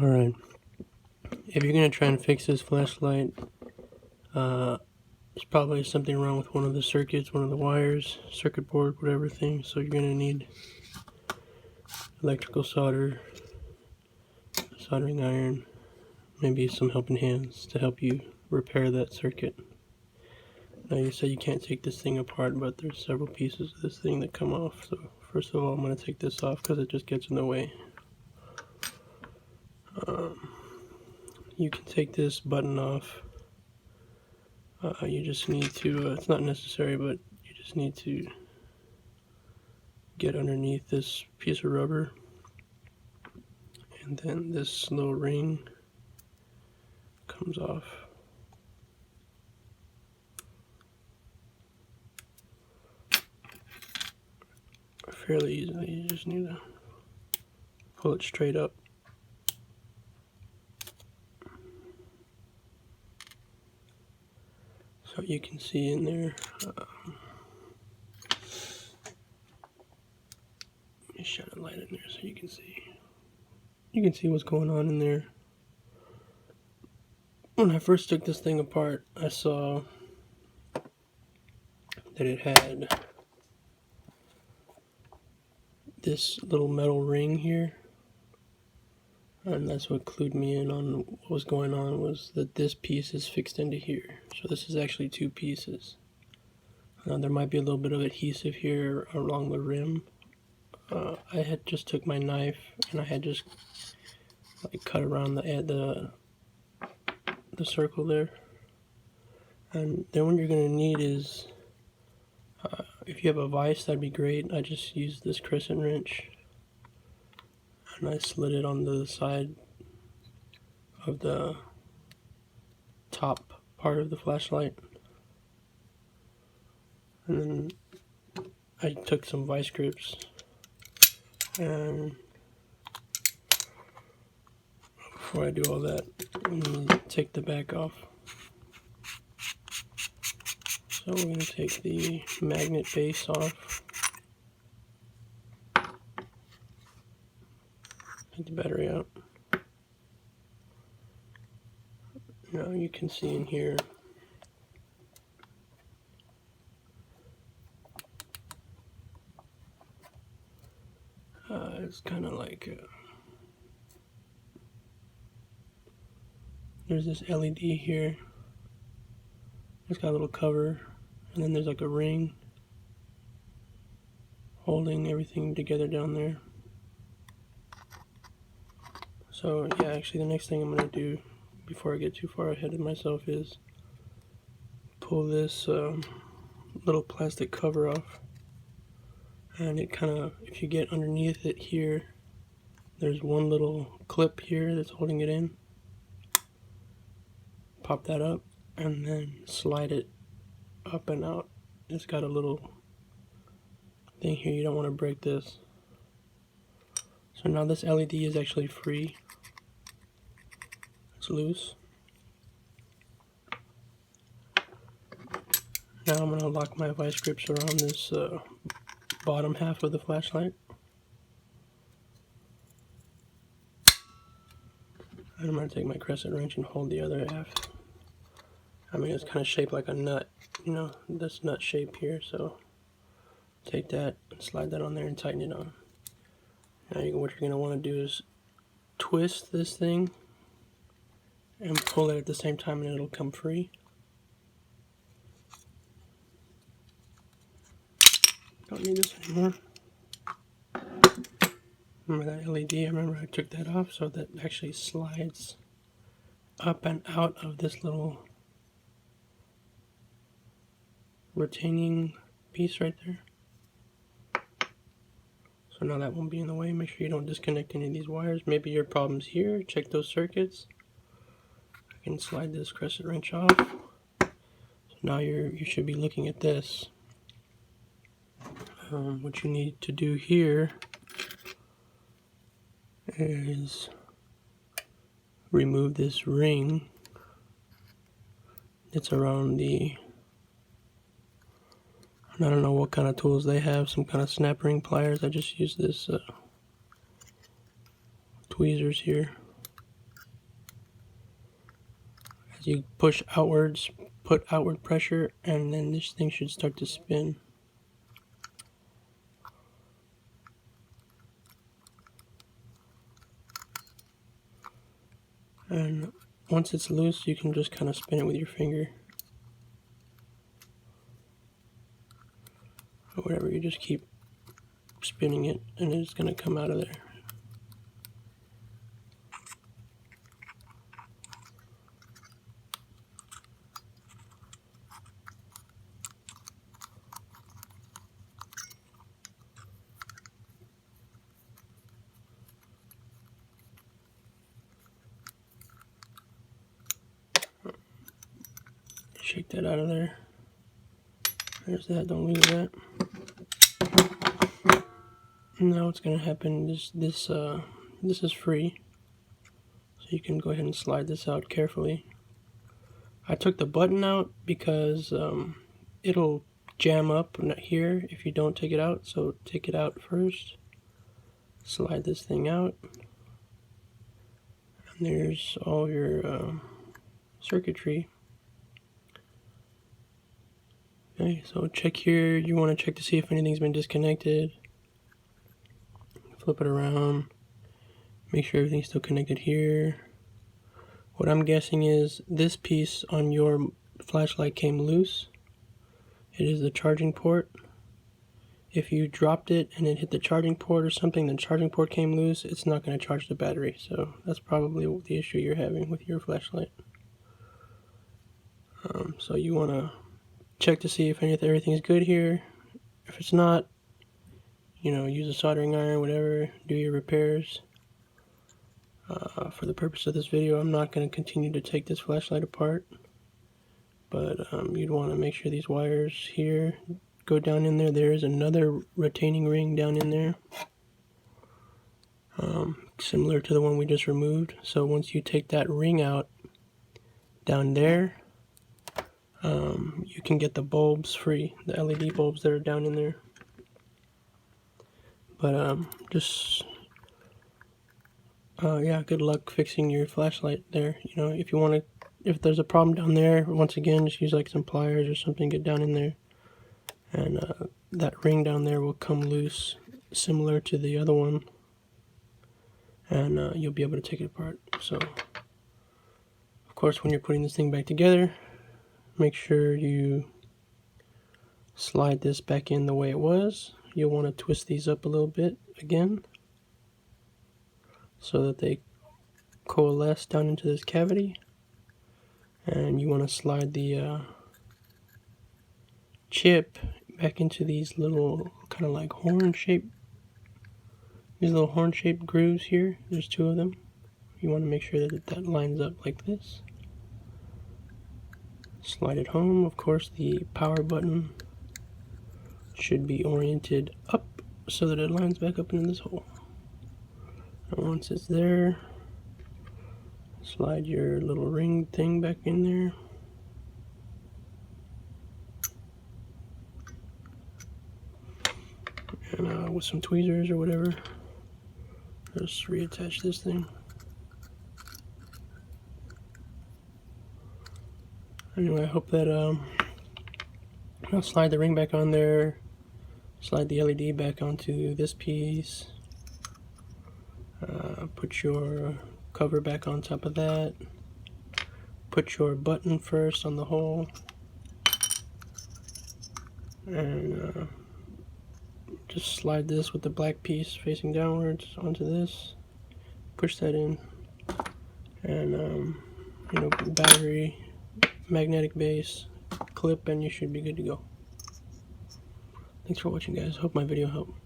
Alright, if you're going to try and fix this flashlight, there's probably something wrong with one of the circuits, one of the wires, circuit board, whatever thing. So you're going to need electrical solder, soldering iron, maybe some helping hands to help you repair that circuit. Now you said you can't take this thing apart, but there's several pieces of this thing that come off. So first of all, I'm going to take this off because it just gets in the way. You can take this button off. You just need to, it's not necessary, but you just need to get underneath this piece of rubber, and then this little ring comes off. Fairly easily. You just need to pull it straight up. So you can see in there, let me shine a light in there so you can see. You can see what's going on in there. When I first took this thing apart, I saw that it had this little metal ring here, and that's what clued me in on what was going on, was that this piece is fixed into here. So this is actually two pieces. There might be a little bit of adhesive here along the rim. I had just took my knife and I had just like cut around the circle there. And then what you're going to need is, if you have a vise, that'd be great. I just used this crescent wrench and I slid it on the side of the top part of the flashlight. And then I took some vice grips, and before I do all that, I'm going to take the back off. So we're going to take the magnet base off, take the battery out. Now you can see in here, it's kind of like there's this LED here. It's got a little cover, and then there's like a ring holding everything together down there. So yeah, actually the next thing I'm going to do before I get too far ahead of myself is pull this little plastic cover off. And it kind of, if you get underneath it here, there's one little clip here that's holding it in. Pop that up and then slide it up and out. It's got a little thing here, you don't want to break this. So now this LED is actually free. It's loose. Now I'm going to lock my vice grips around this bottom half of the flashlight. And I'm going to take my crescent wrench and hold the other half. I mean, it's kind of shaped like a nut, you know, this nut shape here, so take that and slide that on there and tighten it on. Now what you're going to want to do is twist this thing and pull it at the same time, and it'll come free. Don't need this anymore. Remember that LED? I remember I took that off, so that actually slides up and out of this little retaining piece right there. So now that won't be in the way. Make sure you don't disconnect any of these wires. Maybe your problem's here. Check those circuits. I can slide this crescent wrench off. So now you should be looking at this. What you need to do here is remove this ring that's around the, I don't know what kind of tools they have, some kind of snap ring pliers. I just use this tweezers here. As you push outwards, put outward pressure, and then this thing should start to spin. And once it's loose, you can just kind of spin it with your finger. Or whatever, you just keep spinning it, and it's going to come out of there. Shake that out of there. There's that, don't lose that. Now what's going to happen is this is free, so you can go ahead and slide this out carefully. I took the button out because it'll jam up here if you don't take it out, so take it out first. Slide this thing out, and there's all your circuitry. Okay, so check here. You want to check to see if anything's been disconnected. Flip it around. Make sure everything's still connected here. What I'm guessing is this piece on your flashlight came loose. It is the charging port. If you dropped it and it hit the charging port or something, the charging port came loose, it's not going to charge the battery. So that's probably the issue you're having with your flashlight. So you want to check to see if everything's good here. If it's not, you know, use a soldering iron, whatever, do your repairs. For the purpose of this video, I'm not going to continue to take this flashlight apart, but you'd want to make sure these wires here go down in there. There is another retaining ring down in there, similar to the one we just removed. So once you take that ring out down there, you can get the bulbs free, the LED bulbs that are down in there. But yeah, good luck fixing your flashlight there. You know, if you want to, if there's a problem down there, once again, just use like some pliers or something, get down in there, and that ring down there will come loose, similar to the other one, and you'll be able to take it apart. So, of course, when you're putting this thing back together, make sure you slide this back in the way it was. You'll want to twist these up a little bit again, so that they coalesce down into this cavity. And you want to slide the chip back into these little kind of like horn-shaped grooves here. There's two of them. You want to make sure that that lines up like this. Slide it home. Of course, the power button should be oriented up so that it lines back up into this hole. And once it's there, slide your little ring thing back in there. And with some tweezers or whatever, just reattach this thing. Anyway, I hope that I'll slide the ring back on there, slide the LED back onto this piece, put your cover back on top of that, put your button first on the hole, and just slide this with the black piece facing downwards onto this, push that in, and you know, battery, magnetic base, clip, and you should be good to go. Thanks for watching, guys. Hope my video helped.